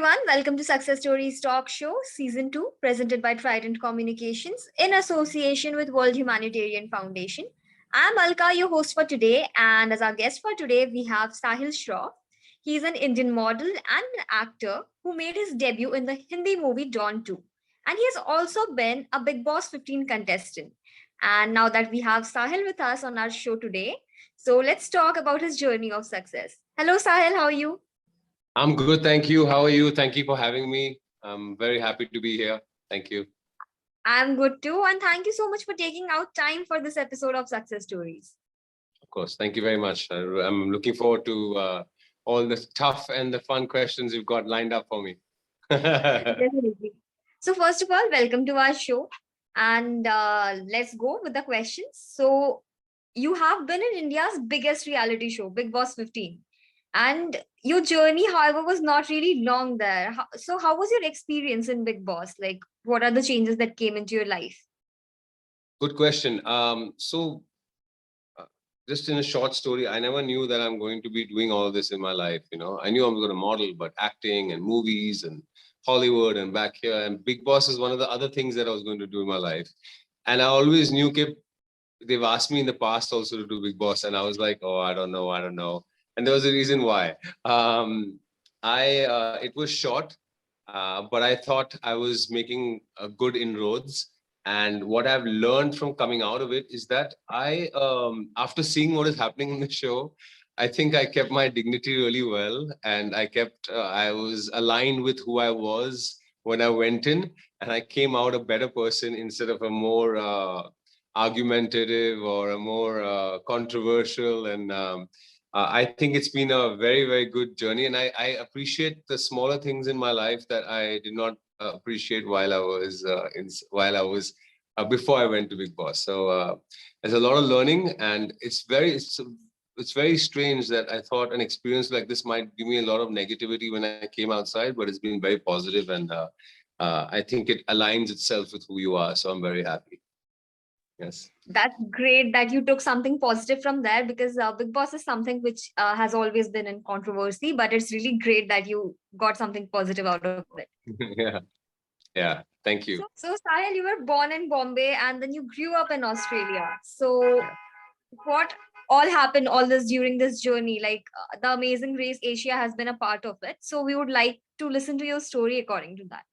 everyone, welcome to Success Stories Talk Show, Season 2, presented by Trident Communications in association with World Humanitarian Foundation. I'm Alka, your host for today, and as our guest for today, we have Sahil Shroff. He's an Indian model and an actor who made his debut in the Hindi movie Dawn 2. And he has also been a Bigg Boss 15 contestant. And now that we have Sahil with us on our show today, so let's talk about his journey of success. Hello, Sahil, how are you? I'm good, thank you. How are you? Thank you for having me. I'm very happy to be here. Thank you. I'm good too. And thank you so much for taking out time for this episode of Success Stories. Of course, thank you very much. I'm looking forward to all the tough and the fun questions you've got lined up for me. Definitely. So, first of all, welcome to our show. And let's go with the questions. So, you have been in India's biggest reality show, Bigg Boss 15. And your journey, however, was not really long there. So, how was your experience in Bigg Boss? Like, what are the changes that came into your life? Good question. Just in a short story, I never knew that I'm going to be doing all this in my life. I knew I'm going to model, but acting and movies and Hollywood and back here and Bigg Boss is one of the other things that I was going to do in my life. And I always knew they've asked me in the past also to do Bigg Boss, and I was like, oh, I don't know. And there was a reason why. It was short, but I thought I was making good inroads. And what I've learned from coming out of it is that after seeing what is happening in the show, I think I kept my dignity really well, and I was aligned with who I was when I went in, and I came out a better person instead of a more argumentative or a more controversial. And I think it's been a very, very good journey, and I appreciate the smaller things in my life that I did not appreciate while I was before I went to Bigg Boss. So there's a lot of learning, and it's very strange that I thought an experience like this might give me a lot of negativity when I came outside, but it's been very positive, and I think it aligns itself with who you are. So I'm very happy. Yes. That's great that you took something positive from there, because Bigg Boss is something which has always been in controversy, but it's really great that you got something positive out of it. Yeah. Thank you. So Sahil, you were born in Bombay and then you grew up in Australia. So what all happened all this during this journey? Like the Amazing Race Asia has been a part of it. So we would like to listen to your story according to that.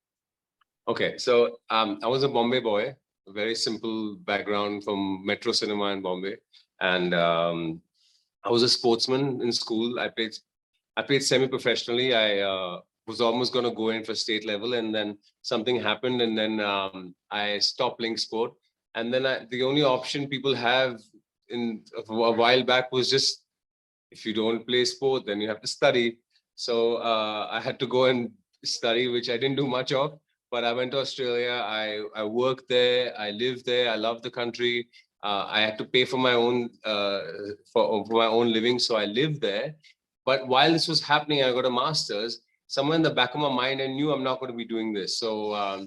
Okay. So I was a Bombay boy, a very simple background from Metro Cinema in Bombay. And I was a sportsman in school. I played semi-professionally. I was almost going to go in for state level, and then something happened, and then I stopped playing sport. And then the only option people have a while back was just, if you don't play sport, then you have to study. So I had to go and study, which I didn't do much of. But I went to Australia. I worked there. I lived there. I loved the country. I had to pay for my own for my own living, so I lived there. But while this was happening, I got a master's. Somewhere in the back of my mind, I knew I'm not going to be doing this. So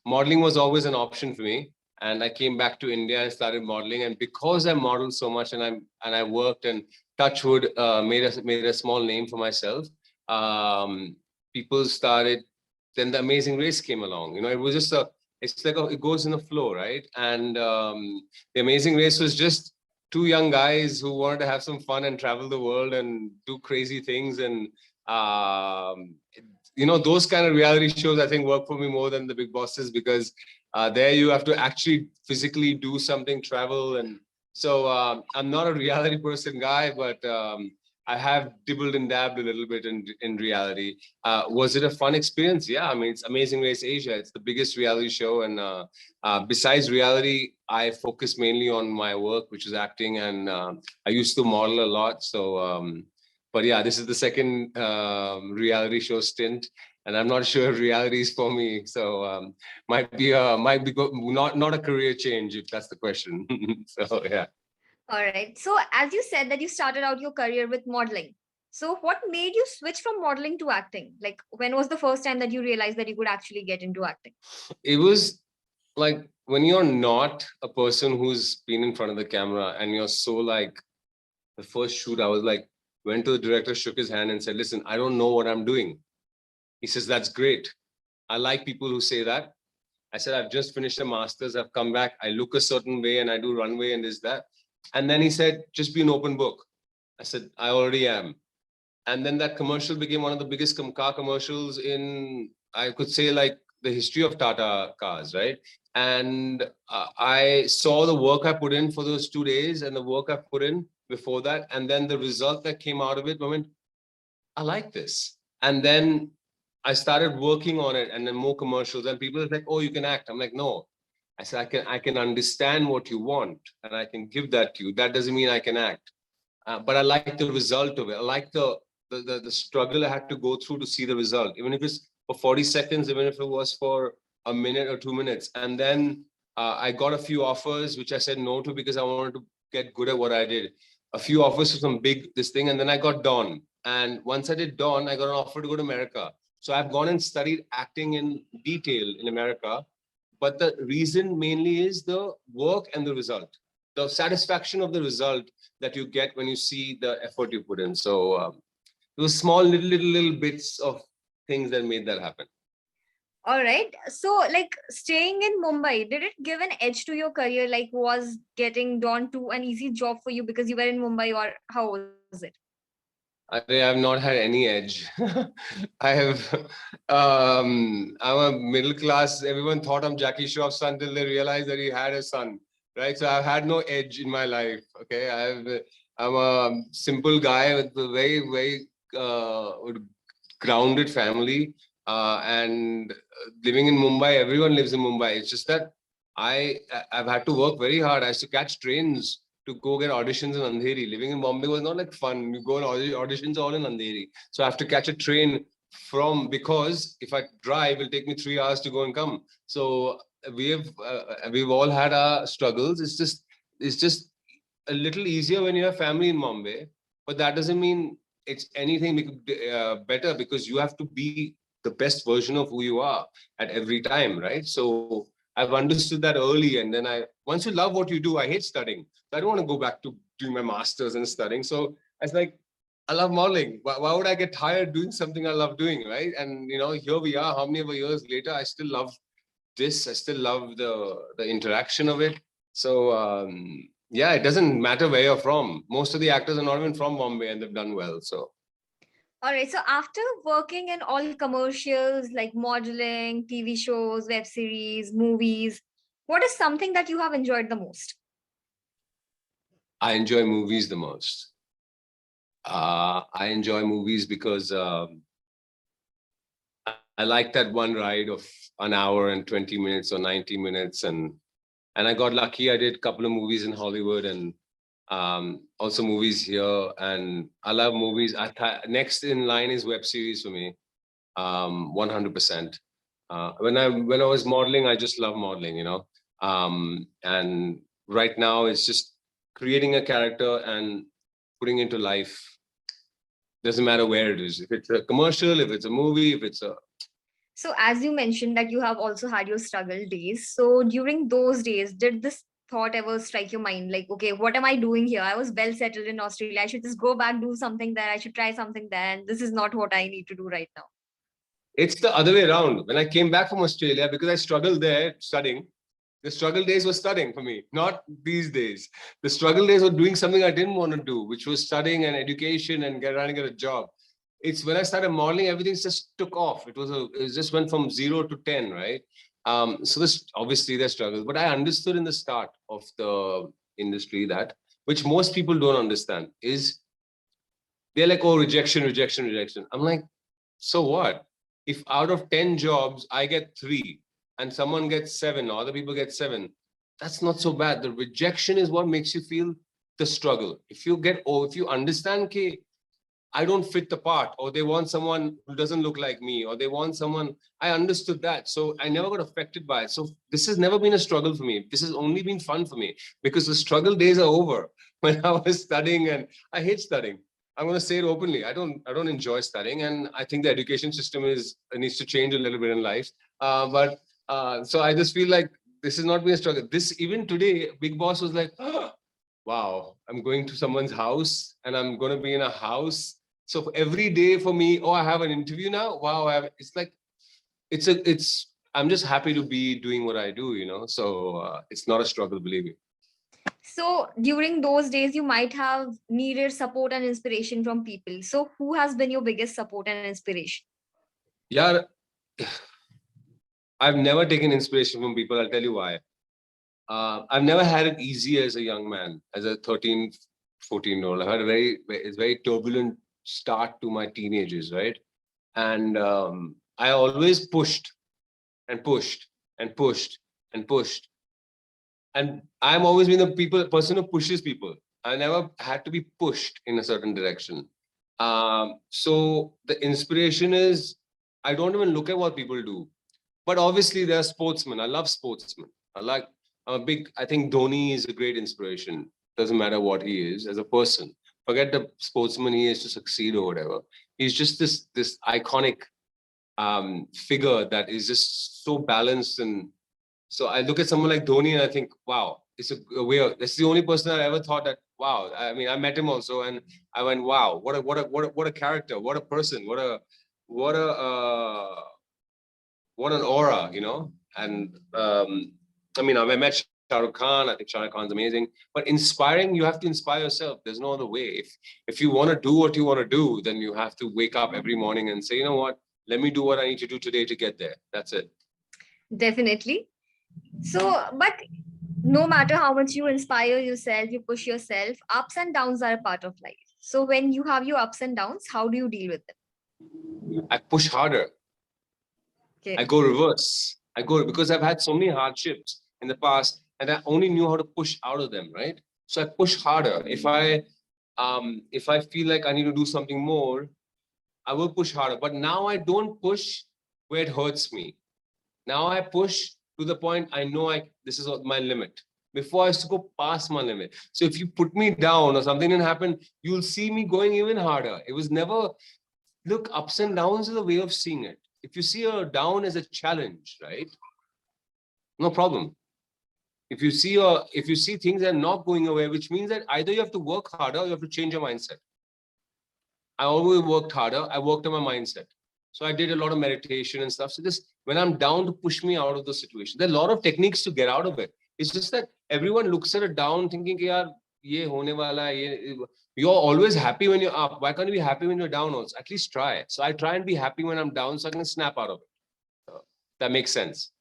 modeling was always an option for me. And I came back to India and started modeling. And because I modeled so much, and I worked, and touchwood made a small name for myself, people started. Then the Amazing Race came along. It was just it goes in a flow, right? And the Amazing Race was just two young guys who wanted to have some fun and travel the world and do crazy things. And those kind of reality shows, I think, work for me more than the Bigg Bosses, because there you have to actually physically do something, travel. And so I'm not a reality person guy, but I have dibbled and dabbed a little bit in reality. Was it a fun experience? Yeah, I mean, it's Amazing Race Asia. It's the biggest reality show. And besides reality, I focus mainly on my work, which is acting. And I used to model a lot. So, but yeah, this is the second reality show stint. And I'm not sure if reality is for me. So might be not a career change, if that's the question. So, yeah. All right. So as you said that you started out your career with modeling. So what made you switch from modeling to acting? Like, when was the first time that you realized that you could actually get into acting? It was like when you're not a person who's been in front of the camera, and you're so like, the first shoot, I was like, went to the director, shook his hand and said, listen, I don't know what I'm doing. He says, that's great. I like people who say that. I said, I've just finished a master's. I've come back. I look a certain way and I do runway and this, that. And then he said, just be an open book. I said, I already am. And then that commercial became one of the biggest car commercials in, I could say, like the history of Tata cars, right? And I saw the work I put in for those 2 days and the work I put in before that. And then the result that came out of it, I went, I like this. And then I started working on it and then more commercials. And people are like, oh, you can act. I'm like, no. I said, I can understand what you want and I can give that to you. That doesn't mean I can act. But I like the result of it. I like the struggle I had to go through to see the result, even if it's for 40 seconds, even if it was for a minute or 2 minutes. And then I got a few offers, which I said no to because I wanted to get good at what I did. A few offers for some big this thing, and then I got Dawn. And once I did Dawn, I got an offer to go to America. So I've gone and studied acting in detail in America. But the reason mainly is the work and the result, the satisfaction of the result that you get when you see the effort you put in. So those small little bits of things that made that happen. All right. So, like staying in Mumbai, did it give an edge to your career? Like, was getting Dawn to an easy job for you because you were in Mumbai, or how was it? I've not had any edge. I have, I'm a middle class. Everyone thought I'm Jackie Shroff's son till they realized that he had a son, right? So I've had no edge in my life. Okay, I'm a simple guy with a very grounded family, and living in Mumbai. Everyone lives in Mumbai. It's just that I've had to work very hard. I used to catch trains to go get auditions in Andheri. Living in Bombay was not like fun. You go and auditions all in Andheri. So I have to catch a train because if I drive, it'll take me 3 hours to go and come. So we've all had our struggles. It's just a little easier when you have family in Bombay, but that doesn't mean it's anything better, because you have to be the best version of who you are at every time, right? So I've understood that early, and then once you love what you do, I hate studying. I don't want to go back to doing my masters and studying. So I was like, I love modeling. Why would I get tired doing something I love doing, right? And here we are. How many of years later, I still love this. I still love the interaction of it. So yeah, it doesn't matter where you're from. Most of the actors are not even from Bombay, and they've done well. So All right. So, after working in all commercials like modeling, TV shows, web series, movies, what is something that you have enjoyed the most? I enjoy movies the most. I enjoy movies because I like that one ride of an hour and 20 minutes or 90 minutes. And I got lucky. I did a couple of movies in Hollywood and also movies here. And I love movies. Next in line is web series for me, 100%. When I was modeling, I just love modeling. And right now it's just creating a character and putting into life. Doesn't matter where it is. If it's a commercial, if it's a movie, if it's a So, as you mentioned that you have also had your struggle days. So, during those days, did this thought ever strike your mind? Like, okay, what am I doing here? I was well settled in Australia. I should just go back, do something there. I should try something there. And this is not what I need to do right now. It's the other way around. When I came back from Australia, because I struggled there studying, the struggle days were studying for me, not these days. The struggle days were doing something I didn't want to do, which was studying and education and trying to get a job. It's when I started modeling, everything just took off. It just went from 0 to 10, right? So this obviously there's struggles, but I understood in the start of the industry that, which most people don't understand, is they're like, oh, rejection, rejection, rejection. I'm like, so what? If out of 10 jobs, I get 3 and someone gets 7, or other people get 7, that's not so bad. The rejection is what makes you feel the struggle. If you understand, okay, I don't fit the part, or they want someone who doesn't look like me, or they want someone, I understood that. So I never got affected by it. So this has never been a struggle for me. This has only been fun for me, because the struggle days are over. When I was studying, and I hate studying. I'm going to say it openly. I don't enjoy studying, and I think the education system needs to change a little bit in life. So I just feel like this has not been a struggle. This, even today, Bigg Boss was like, oh, wow, I'm going to someone's house and I'm going to be in a house So for every day for me, oh, I have an interview now. Wow, it's like it's. I'm just happy to be doing what I do, So it's not a struggle, believe me. So during those days, you might have needed support and inspiration from people. So who has been your biggest support and inspiration? Yeah, I've never taken inspiration from people. I'll tell you why. I've never had it easy as a young man, as a 13, 14-year-old. I've had it's very turbulent start to my teenagers, right? And I always pushed and pushed and pushed and pushed. And I'm always been the person who pushes people. I never had to be pushed in a certain direction. So the inspiration is, I don't even look at what people do. But obviously, they're sportsmen. I love sportsmen. I think Dhoni is a great inspiration. Doesn't matter what he is as a person. Forget the sportsman he is to succeed or whatever. He's just this iconic figure that is just so balanced. And so I look at someone like Dhoni and I think, wow, it's a way. That's the only person I ever thought that. Wow, I mean, I met him also, and I went, wow, what a character, what a person, what a what an aura, And I mean, I met Shah Rukh Khan. I think Shah Rukh Khan's amazing. But inspiring, you have to inspire yourself. There's no other way. If you want to do what you want to do, then you have to wake up every morning and say, you know what? Let me do what I need to do today to get there. That's it. Definitely. So, but no matter how much you inspire yourself, you push yourself, ups and downs are a part of life. So when you have your ups and downs, how do you deal with them? I push harder. Okay. I go reverse. I go because I've had so many hardships in the past, and I only knew how to push out of them, right? So I push harder. If I feel like I need to do something more, I will push harder. But now I don't push where it hurts me. Now I push to the point I know this is my limit. Before I used to go past my limit. So if you put me down or something didn't happen, you'll see me going even harder. It was never, look, ups and downs is a way of seeing it. If you see a down as a challenge, right? No problem. If you see things that are not going away, which means that either you have to work harder or you have to change your mindset. I always worked harder. I worked on my mindset. So I did a lot of meditation and stuff. So this, when I'm down, to push me out of the situation. There are a lot of techniques to get out of it. It's just that everyone looks at it down thinking, yaar, ye hone wala hai, you're always happy when you're up. Why can't you be happy when you're down also? At least try. So I try and be happy when I'm down so I can snap out of it. That makes sense.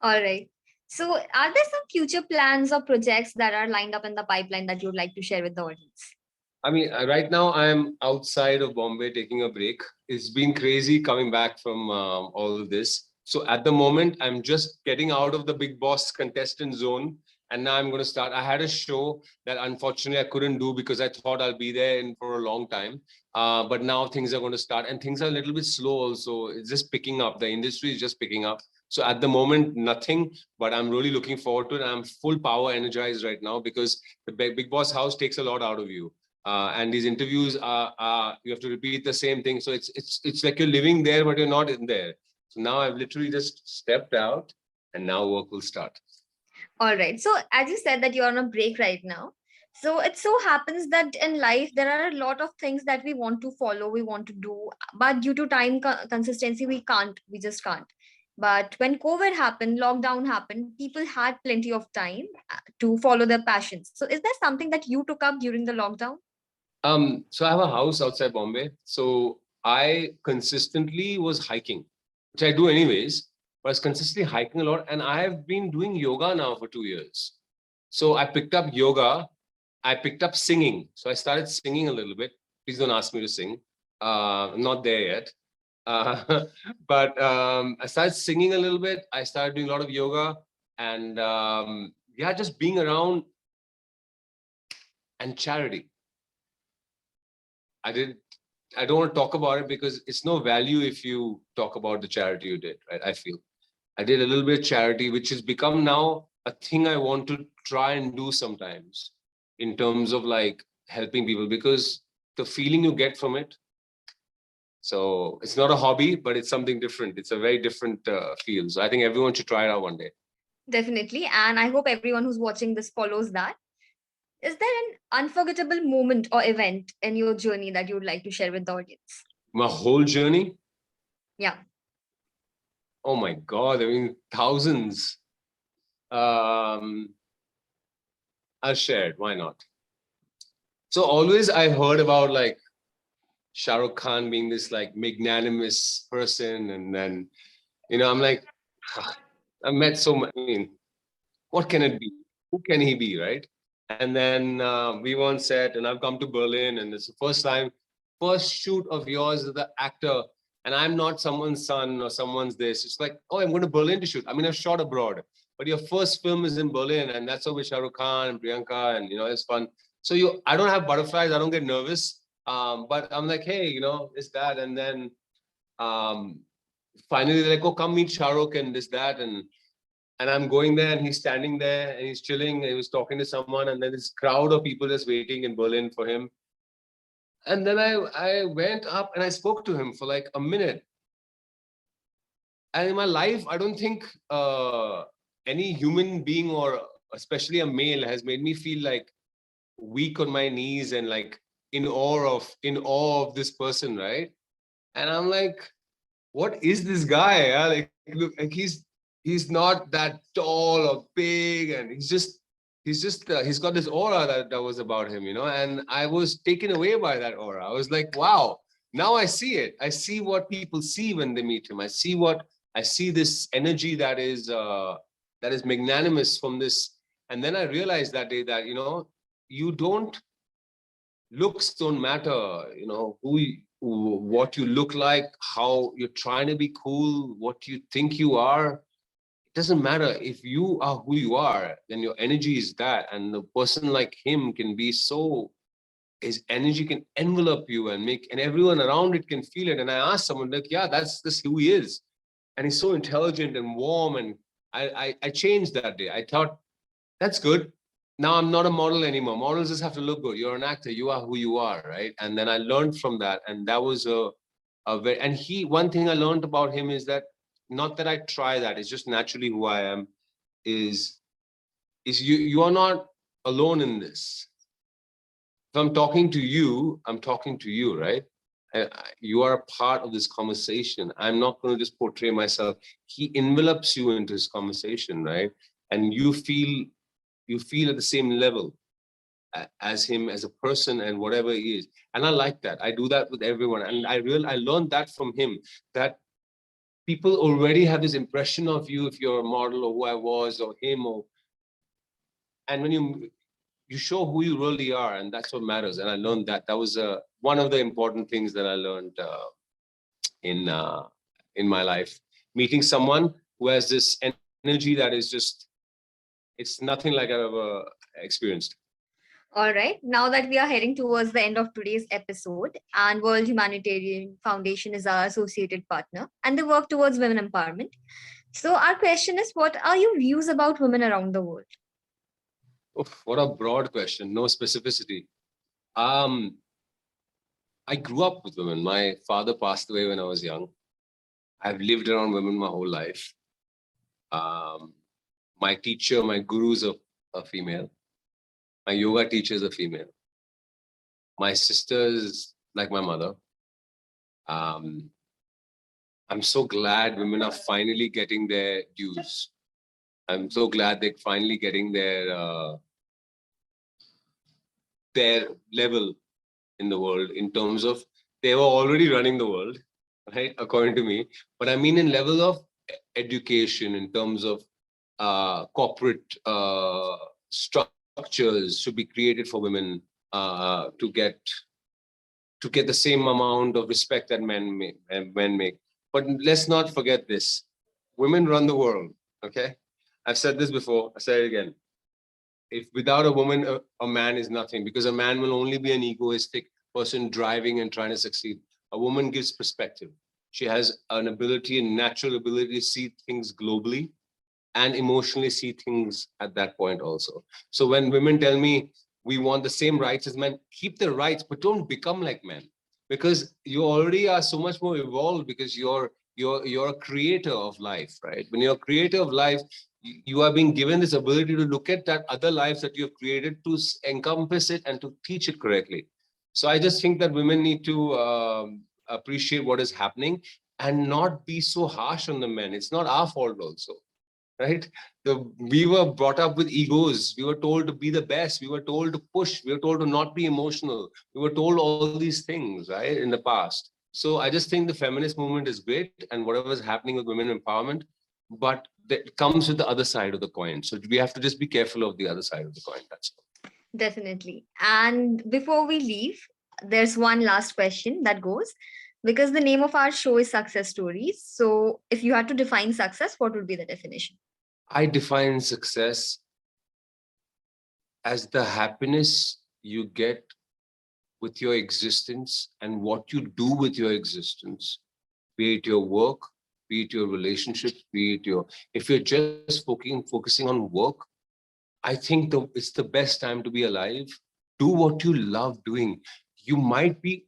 All right. So are there some future plans or projects that are lined up in the pipeline that you'd like to share with the audience? I mean, right now I'm outside of Bombay taking a break. It's been crazy coming back from all of this. So at the moment, I'm just getting out of the Bigg Boss contestant zone. And now I'm going to start. I had a show that unfortunately I couldn't do because I thought I'll be there for a long time. But now things are going to start and things are a little bit slow also. It's just picking up. The industry is just picking up. So at the moment, nothing, but I'm really looking forward to it. I'm full power energized right now because the Bigg Boss house takes a lot out of you. And these interviews are you have to repeat the same thing. So it's like you're living there, but you're not in there. So now I've literally just stepped out and now work will start. All right. So as you said that you're on a break right now. So it so happens that in life, there are a lot of things that we want to follow, we want to do, but due to time consistency, we can't, we just can't. But when COVID happened, lockdown happened, people had plenty of time to follow their passions. So is there something that you took up during the lockdown? So I have a house outside Bombay. So I consistently was hiking, which I do anyways, but I was consistently hiking a lot. And I have been doing yoga now for 2 years. So I picked up yoga. I picked up singing. So I started singing a little bit. Please don't ask me to sing. I'm not there yet. But I started singing a little bit. I started doing a lot of yoga and yeah, just being around and charity. I don't want to talk about it because it's no value if you talk about the charity you did, right? I feel I did a little bit of charity, which has become now a thing I want to try and do sometimes in terms of like helping people because the feeling you get from it. So it's not a hobby, but it's something different. It's a very different feel. So I think everyone should try it out one day. Definitely. And I hope everyone who's watching this follows that. Is there an unforgettable moment or event in your journey that you would like to share with the audience? My whole journey. Yeah. Oh my God, I mean, thousands. Um, I'll share it. Why not? So always I heard about like Shah Rukh Khan being this like magnanimous person, and then I'm like, I met so many. I mean, what can it be? Who can he be, right? And then we were on set, and I've come to Berlin, and it's the first time, first shoot of yours as the actor, and I'm not someone's son or someone's this. It's like, oh, I'm going to Berlin to shoot. I mean, I've shot abroad, but your first film is in Berlin, and that's over with Shah Rukh Khan and Priyanka, and it's fun. So I don't have butterflies. I don't get nervous. But I'm like, hey, it's that, and then um, finally they're like, oh, come meet Shah Rukh and this, that, and I'm going there, and he's standing there, and he's chilling, and he was talking to someone, and then this crowd of people just waiting in Berlin for him. And then I went up and I spoke to him for like a minute. And in my life, I don't think any human being, or especially a male, has made me feel like weak on my knees and like in awe of this person, right? And I'm like, what is this guy? Yeah? Like, look, like he's not that tall or big, and he's got this aura that was about him, and I was taken away by that aura. I was like, wow, now I see it. I see what people see when they meet him. I see this energy that is magnanimous from this. And then I realized that day that you don't looks don't matter, what you look like, how you're trying to be cool, what you think you are. It doesn't matter. If you are who you are, then your energy is that. And a person like him can be so, his energy can envelop you and everyone around it can feel it. And I asked someone, like, yeah, that's this who he is. And he's so intelligent and warm. And I changed that day. I thought, that's good. Now I'm not a model anymore. Models just have to look good. You're an actor. You are who you are, right? And then I learned from that, and that was a very. And one thing I learned about him is that, not that I try that. It's just naturally who I am. Is you are not alone in this. If I'm talking to you, I'm talking to you, right? You are a part of this conversation. I'm not going to just portray myself. He envelops you into his conversation, right? And you feel at the same level as him as a person and whatever he is. And I like that. I do that with everyone. And I learned that from him, that people already have this impression of you if you're a model or who I was or him, and when you show who you really are, and that's what matters. And I learned that was one of the important things that I learned in in my life. Meeting someone who has this energy that is just, it's nothing like I've ever experienced. All right. Now that we are heading towards the end of today's episode, and World Humanitarian Foundation is our associated partner, and they work towards women empowerment. So, our question is, what are your views about women around the world? Oof, what a broad question, no specificity. Um, I grew up with women. My father passed away when I was young. I've lived around women my whole life. Um, my teacher, my gurus are a female. My yoga teacher is a female. My sister is like my mother. Um, I'm so glad women are finally getting their dues. I'm so glad they're finally getting their level in the world, in terms of, they were already running the world, right? According to me. But I mean, in level of education, in terms of corporate structures should be created for women to get the same amount of respect that men make. But let's not forget this: women run the world. Okay, I've said this before. I say it again. If without a woman, a man is nothing, because a man will only be an egoistic person driving and trying to succeed. A woman gives perspective. She has an ability, a natural ability to see things globally and emotionally see things at that point also. So when women tell me we want the same rights as men, keep the rights, but don't become like men, because you already are so much more evolved, because you're a creator of life, right? When you're a creator of life, You are being given this ability to look at that other lives that you have created to encompass it and to teach it correctly. So I just think that women need to appreciate what is happening and not be so harsh on the men. It's not our fault also, right? We were brought up with egos. We were told to be the best. We were told to push. We were told to not be emotional. We were told all these things, right, in the past. So I just think the feminist movement is great and whatever is happening with women empowerment, but that comes with the other side of the coin. So we have to just be careful of the other side of the coin. That's all. Definitely. And before we leave, there's one last question that goes, because the name of our show is Success Stories. So if you had to define success, what would be the definition? I define success as the happiness you get with your existence and what you do with your existence, be it your work, be it your relationships, be it your, if you're just focusing on work, I think it's the best time to be alive. Do what you love doing. You might be,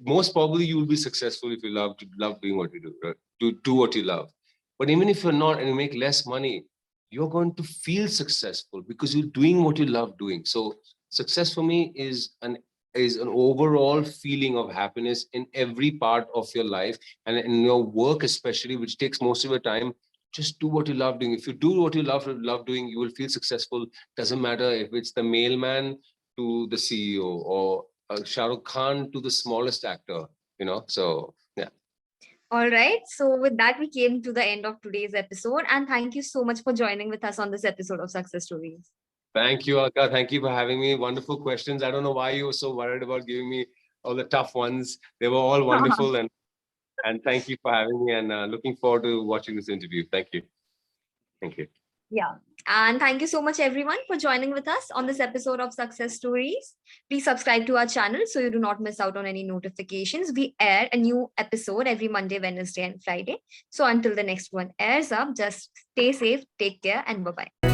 most probably you will be successful if you love doing what you do, right? Do what you love. But even if you're not and you make less money, you're going to feel successful because you're doing what you love doing. So success for me is an overall feeling of happiness in every part of your life and in your work especially, which takes most of your time. Just do what you love doing. If you do what you love doing, you will feel successful. Doesn't matter if it's the mailman to the CEO or Shah Rukh Khan to the smallest actor, So yeah. All right. So with that, we came to the end of today's episode. And thank you so much for joining with us on this episode of Success Stories. Thank you, Alka. Thank you for having me. Wonderful questions. I don't know why you were so worried about giving me all the tough ones. They were all wonderful, and thank you for having me. And looking forward to watching this interview. Thank you. Thank you. Yeah. And thank you so much, everyone, for joining with us on this episode of Success Stories. Please subscribe to our channel so you do not miss out on any notifications. We air a new episode every Monday, Wednesday, and Friday. So until the next one airs up, just stay safe, take care, and bye bye.